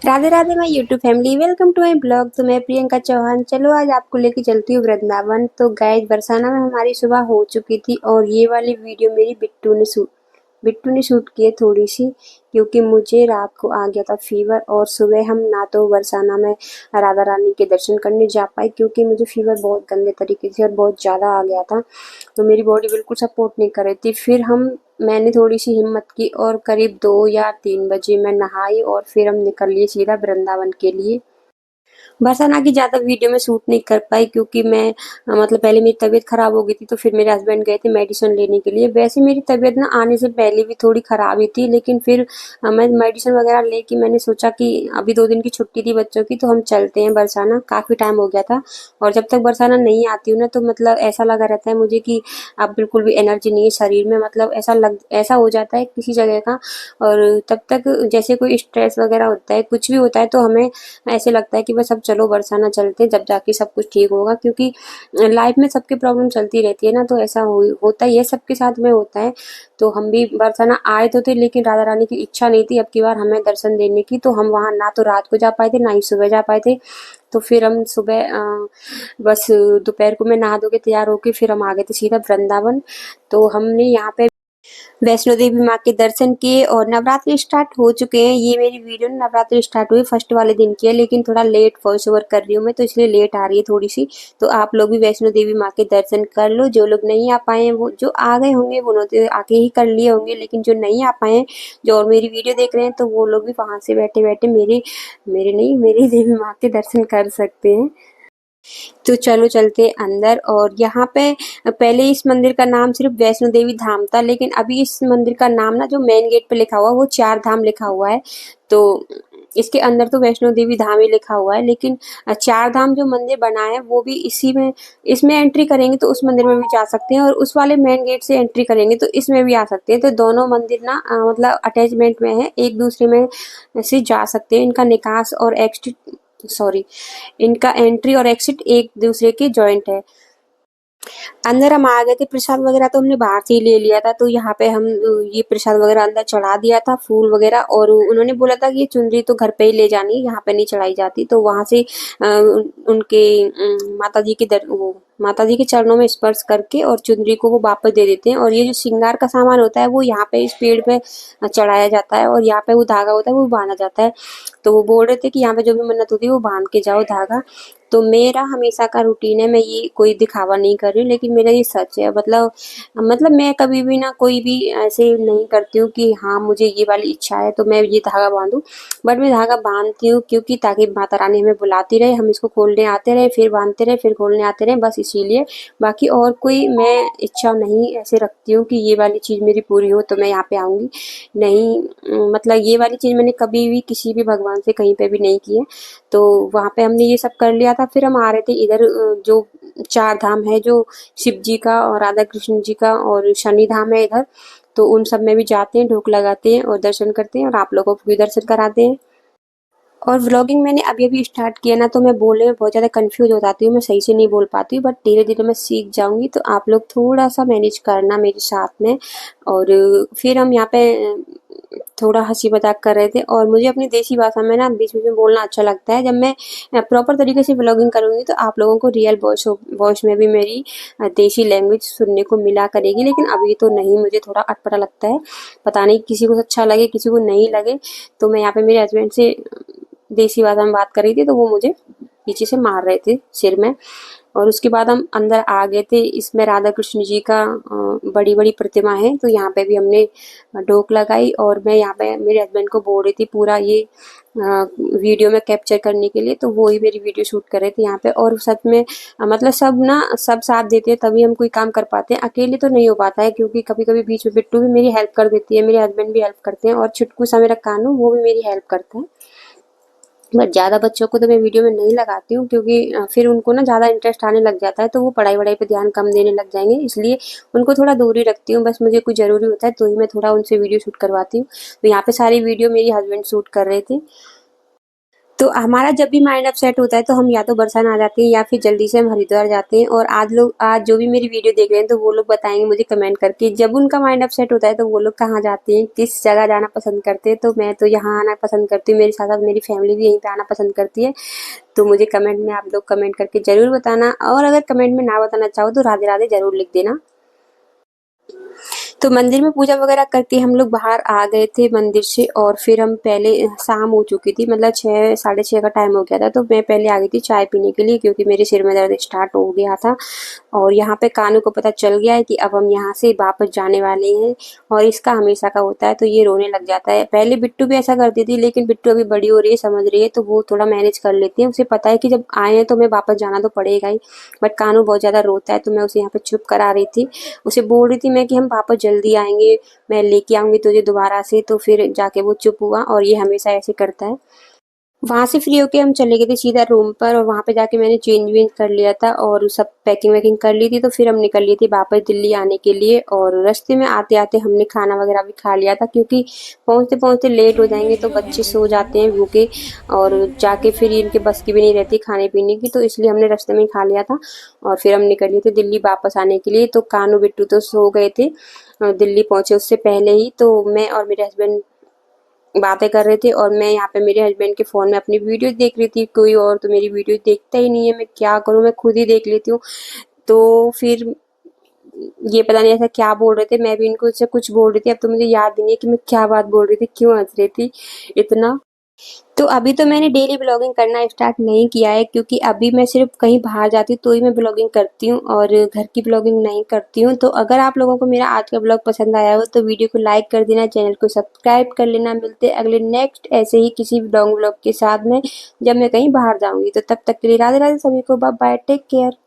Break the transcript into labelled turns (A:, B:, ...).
A: Radhe Radhe my YouTube family, welcome to my blog. तो मैं प्रियंका चौहान, चलो आज आपको लेके चलती हूँ वृंदावन। तो गाइस बरसाना में हमारी सुबह हो चुकी थी और ये वाली वीडियो मेरी बिट्टू ने शूट की है थोड़ी सी, क्योंकि मुझे रात को आ गया था फीवर और सुबह हम ना तो बरसाना में राधा रानी के दर्शन करने जा पाए, क्योंकि मुझे फीवर बहुत गंदे तरीके से और बहुत ज़्यादा आ गया था। तो मेरी बॉडी बिल्कुल सपोर्ट नहीं कर रही थी। फिर मैंने थोड़ी सी हिम्मत की और करीब 2 या 3 बजे मैं नहाई और फिर हम निकल लिए सीधा वृंदावन के लिए। बरसाना की ज़्यादा वीडियो में शूट नहीं कर पाई, क्योंकि मैं मतलब पहले मेरी तबीयत ख़राब हो गई थी, तो फिर मेरे हस्बैंड गए थे मेडिसिन लेने के लिए। वैसे मेरी तबीयत ना आने से पहले भी थोड़ी ख़राब ही थी, लेकिन फिर मैं मेडिसिन वगैरह लेके मैंने सोचा कि अभी 2 दिन की छुट्टी थी बच्चों की, तो हम चलते हैं बरसाना। काफ़ी टाइम हो गया था और जब तक बरसाना नहीं आती हूँ ना, तो मतलब ऐसा लगा रहता है मुझे कि अब बिल्कुल भी एनर्जी नहीं है शरीर में। मतलब ऐसा हो जाता है किसी जगह का। और तब तक जैसे कोई स्ट्रेस वगैरह होता है, कुछ भी होता है, तो हमें ऐसे लगता है कि बस अब चलो बरसाना चलते हैं, जब जाके सब कुछ ठीक होगा। क्योंकि लाइफ में सबकी प्रॉब्लम चलती रहती है ना, तो ऐसा होता ही है, सबके साथ में होता है। तो हम भी बरसाना आए तो थे, लेकिन राधा रानी की इच्छा नहीं थी अब की बार हमें दर्शन देने की, तो हम वहाँ ना तो रात को जा पाए थे ना ही सुबह जा पाए थे। तो फिर हम सुबह बस दोपहर को मैं नहा धो के तैयार होके फिर हम आ गए थे सीधा वृंदावन। तो हमने यहाँ पे वैष्णो देवी माँ के दर्शन किए और नवरात्रि स्टार्ट हो चुके हैं। ये मेरी वीडियो नवरात्रि स्टार्ट हुई फर्स्ट वाले दिन की है, लेकिन थोड़ा लेट वॉइस ओवर कर रही हूँ मैं, तो इसलिए लेट आ रही है थोड़ी सी। तो आप लोग भी वैष्णो देवी माँ के दर्शन कर लो। जो लोग नहीं आ पाए हैं, वो जो आ गए होंगे वो तो आके ही कर लिए होंगे, लेकिन जो नहीं आ पाए हैं, जो और मेरी वीडियो देख रहे हैं, तो वो लोग भी वहां से बैठे बैठे मेरे मेरे नहीं मेरी देवी माँ के दर्शन कर सकते हैं। तो चलो चलते अंदर। और यहाँ पे पहले इस मंदिर का नाम सिर्फ वैष्णो देवी धाम था, लेकिन अभी इस मंदिर का नाम ना जो मेन गेट पे लिखा हुआ है वो 4 धाम लिखा हुआ है। तो इसके अंदर तो वैष्णो देवी धाम ही लिखा हुआ है, लेकिन 4 धाम जो मंदिर बना है वो भी इसी में, इसमें एंट्री करेंगे तो उस मंदिर में भी जा सकते हैं, और उस वाले मेन गेट से एंट्री करेंगे तो इसमें भी आ सकते हैं। तो दोनों मंदिर ना मतलब अटैचमेंट में है, एक दूसरे में से जा सकते हैं। इनका निकास और एग्जिट सॉरी इनका एंट्री और एग्जिट एक दूसरे के जॉइंट है। अंदर हम आ गए थे। प्रसाद वगैरह तो हमने बाहर से ही ले लिया था, तो यहाँ पे हम ये प्रसाद वगैरह अंदर चढ़ा दिया था, फूल वगैरह। और उन्होंने बोला था कि ये चुनरी तो घर पे ही ले जानी है, यहाँ पे नहीं चढ़ाई जाती। तो वहां से उनके माता जी के वो माता जी के चरणों में स्पर्श करके और चुनरी को वो वापस दे देते हैं। और ये जो श्रृंगार का सामान होता है वो यहाँ पे इस पेड़ पे चढ़ाया जाता है, और यहाँ पे वो धागा होता है वो बांधा जाता है। तो वो बोल रहे थे कि यहाँ पे जो भी मन्नत होती है वो बांध के जाओ धागा। तो मेरा हमेशा का रूटीन है, मैं ये कोई दिखावा नहीं कर रही हूँ, लेकिन मेरा ये सच है। मतलब मैं कभी भी ना कोई भी ऐसे नहीं करती हूँ कि हाँ मुझे ये वाली इच्छा है तो मैं ये धागा बांधूं। बट मैं धागा बांधती हूँ क्योंकि ताकि माता रानी हमें बुलाती रहे, हम इसको खोलने आते रहे, फिर बांधते रहे, फिर खोलने आते रहे, बस इसीलिए। बाकी और कोई मैं इच्छा नहीं ऐसे रखती हूँ कि ये वाली चीज़ मेरी पूरी हो तो मैं यहाँ पे आऊँगी। नहीं, मतलब ये वाली चीज़ मैंने कभी भी किसी भी भगवान से कहीं पे भी नहीं की है। तो वहाँ पे हमने ये सब कर लिया था। फिर हम आ रहे थे इधर जो 4 धाम है, जो शिव जी का और राधा कृष्ण जी का और शनि धाम है इधर। तो उन सब में भी जाते हैं, ढोक लगाते हैं और दर्शन करते हैं, और आप लोगों को भी दर्शन कराते हैं। और व्लॉगिंग मैंने अभी-अभी स्टार्ट किया ना, तो मैं बोलने में बहुत ज़्यादा कन्फ्यूज़ हो जाती हूँ, मैं सही से नहीं बोल पाती हूँ, बट धीरे-धीरे मैं सीख जाऊँगी। तो आप लोग थोड़ा-सा मैनेज करना मेरे साथ में। और फिर हम यहाँ पे थोड़ा हँसी-मज़ाक कर रहे थे, और मुझे अपनी देसी भाषा में ना बीच-बीच में बोलना अच्छा लगता है। जब मैं प्रॉपर तरीके से व्लॉगिंग करूँगी तो आप लोगों को रियल वॉइस में भी मेरी देसी लैंग्वेज सुनने को मिला करेगी, लेकिन अभी तो नहीं, मुझे थोड़ा अटपटा लगता है। पता नहीं किसी को अच्छा लगे, किसी को नहीं लगे। तो मैं यहाँ पे मेरे हस्बैंड से देसी भाषा में बात कर रही थी, तो वो मुझे पीछे से मार रहे थे सिर में। और उसके बाद हम अंदर आ गए थे। इसमें राधा कृष्ण जी का बड़ी-बड़ी प्रतिमा है, तो यहाँ पे भी हमने डोक लगाई। और मैं यहाँ पे मेरे हस्बैंड को बोल रही थी पूरा ये वीडियो में कैप्चर करने के लिए, तो वो ही मेरी वीडियो शूट कर रहे थे यहाँ पे। और सच में मतलब सब साथ देते हैं तभी हम कोई काम कर पाते हैं, अकेले तो नहीं हो पाता है। क्योंकि कभी-कभी बीच में बिट्टू भी मेरी हेल्प कर देती है, मेरे हस्बैंड भी हेल्प करते हैं, और छुटकू सा मेरा कानू वो भी मेरी हेल्प करता है। बट ज़्यादा बच्चों को तो मैं वीडियो में नहीं लगाती हूँ, क्योंकि फिर उनको ना ज़्यादा इंटरेस्ट आने लग जाता है, तो वो पढ़ाई-वढ़ाई पे ध्यान कम देने लग जाएँगे, इसलिए उनको थोड़ा दूर ही रखती हूँ। बस मुझे कुछ ज़रूरी होता है तो ही मैं थोड़ा उनसे वीडियो शूट करवाती हूँ। तो यहाँ पे सारी वीडियो मेरी हस्बैंड शूट कर रहे थे। तो हमारा जब भी माइंड अपसेट होता है तो हम या तो बरसाना आ जाते हैं या फिर जल्दी से हम हरिद्वार जाते हैं। और आज जो भी मेरी वीडियो देख रहे हैं तो वो लोग बताएंगे मुझे कमेंट करके, जब उनका माइंड अपसेट होता है तो वो लोग कहाँ जाते हैं, किस जगह जाना पसंद करते हैं। तो मैं तो यहाँ आना पसंद करती हूँ, मेरे साथ साथ मेरी फैमिली भी यहीं पे आना पसंद करती है। तो मुझे कमेंट में आप लोग कमेंट करके ज़रूर बताना, और अगर कमेंट में ना बताना चाहो तो राधे राधे ज़रूर लिख देना। तो मंदिर में पूजा वगैरह करके हम लोग बाहर आ गए थे मंदिर से, और फिर हम पहले शाम हो चुकी थी, मतलब 6 साढ़े 6 का टाइम हो गया था। तो मैं पहले आ गई थी चाय पीने के लिए, क्योंकि मेरे सिर में दर्द स्टार्ट हो गया था। और यहाँ पे कानू को पता चल गया है कि अब हम यहाँ से वापस जाने वाले हैं, और इसका हमेशा का होता है, तो ये रोने लग जाता है। पहले बिट्टू भी ऐसा करती थी, लेकिन बिट्टू अभी बड़ी हो रही है, समझ रही है, तो वो थोड़ा मैनेज कर लेती है। उसे पता है कि जब आए हैं तो हमें वापस जाना तो पड़ेगा ही। बट कानू बहुत ज़्यादा रोता है, तो मैं उसे यहाँ पे चुप करा रही थी। उसे बोल रही थी मैं कि हम वापस जल्दी आएंगे, मैं लेके आऊंगी तुझे दोबारा से। तो फिर जाके वो चुप हुआ, और ये हमेशा ऐसे करता है। वहाँ से फ्री होके हम चले गए थे सीधा रूम पर, और वहाँ पे जाके मैंने चेंज वेंज कर लिया था और सब पैकिंग वैकिंग कर ली थी। तो फिर हम निकल लिए थे वापस दिल्ली आने के लिए, और रास्ते में आते आते हमने खाना वगैरह भी खा लिया था, क्योंकि पहुँचते पहुँचते लेट हो जाएंगे तो बच्चे सो जाते हैं भूखे, और जाके फिर इनके बस की भी नहीं रहती खाने पीने की, तो इसलिए हमने रास्ते में ही खा लिया था। और फिर हम निकल लिए थे दिल्ली वापस आने के लिए। तो कानू बिट्टू तो सो गए थे दिल्ली पहुँचे उससे पहले ही। तो मैं और मेरे हस्बैंड बातें कर रहे थे, और मैं यहाँ पे मेरे हस्बैंड के फ़ोन में अपनी वीडियो देख रही थी। कोई और तो मेरी वीडियो देखता ही नहीं है, मैं क्या करूँ, मैं खुद ही देख लेती हूँ। तो फिर ये पता नहीं ऐसा क्या बोल रहे थे, मैं भी इनको से कुछ बोल रही थी। अब तो मुझे याद ही नहीं है कि मैं क्या बात बोल रही थी, क्यों हंस रही थी इतना। तो अभी तो मैंने डेली ब्लॉगिंग करना स्टार्ट नहीं किया है, क्योंकि अभी मैं सिर्फ कहीं बाहर जाती हूँ तो ही मैं ब्लॉगिंग करती हूँ, और घर की ब्लॉगिंग नहीं करती हूँ। तो अगर आप लोगों को मेरा आज का ब्लॉग पसंद आया हो तो वीडियो को लाइक कर देना, चैनल को सब्सक्राइब कर लेना। मिलते हैं अगले नेक्स्ट ऐसे ही किसी लॉन्ग ब्लॉग के साथ में, जब मैं कहीं बाहर जाऊंगी। तो तब तक के लिए राधे राधे सभी को, बाय बाय, टेक केयर।